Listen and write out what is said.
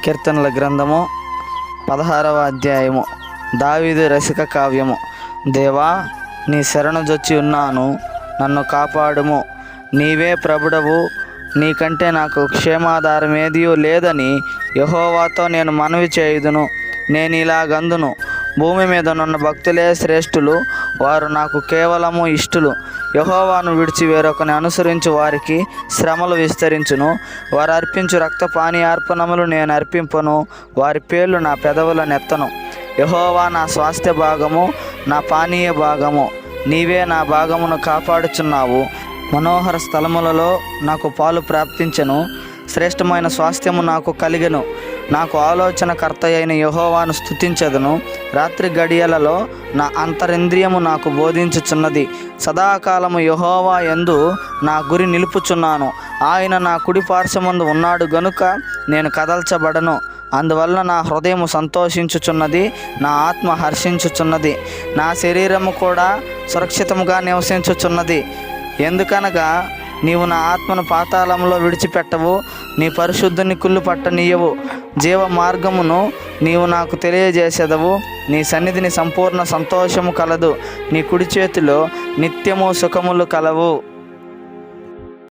కీర్తనల గ్రంథము 16వ అధ్యాయము. దావీదు రసిక కావ్యము. దేవా, నీ శరణు జొచ్చి ఉన్నాను, నన్ను కాపాడుము. నీవే ప్రభుడవు, నీకంటే నాకు క్షేమాధారం ఏదియూ లేదని యెహోవాతో నేను మనవి చేయుదును. నేను ఇలాగందును, భూమి మీద నున్న భక్తులే శ్రేష్ఠులు, వారు నాకు కేవలము ఇష్టులు. యెహోవాను విడిచి వేరొకని అనుసరించు వారికి శ్రమలు విస్తరించును. వారు అర్పించు రక్తపానీయార్పణములు నేను అర్పింపను, వారి పేర్లు నా పెదవులనెత్తను. యెహోవా నా స్వాస్థ్య భాగము, నా పానీయ భాగము, నీవే నా భాగమును కాపాడుచున్నావు. మనోహర స్థలములలో నాకు పాలు ప్రాప్తించెను, శ్రేష్టమైన స్వాస్థ్యము నాకు కలిగెను. నాకు ఆలోచనకర్త అయిన యెహోవాను స్తుతించెదను. రాత్రి గడియలలో నా అంతరింద్రియము నాకు బోధించుచున్నది. సదాకాలము యెహోవా యందు నా గురి నిలుపుచున్నాను. ఆయన నా కుడి పార్శ్వమందు ఉన్నాడు గనుక నేను కదల్చబడను. అందువలన నా హృదయము సంతోషించుచున్నది, నా ఆత్మ హర్షించుచున్నది, నా శరీరము కూడా సురక్షితముగా నివసించుచున్నది. ఎందుకనగా నీవు నా ఆత్మను పాతాళంలో విడిచిపెట్టవు, నీ పరిశుద్ధుని కుళ్ళు పట్టనీయవు. జీవ మార్గమును నీవు నాకు తెలియజేసేదవు. నీ సన్నిధిని సంపూర్ణ సంతోషము కలదు, నీ కుడి చేతిలో నిత్యము సుఖములు కలవు.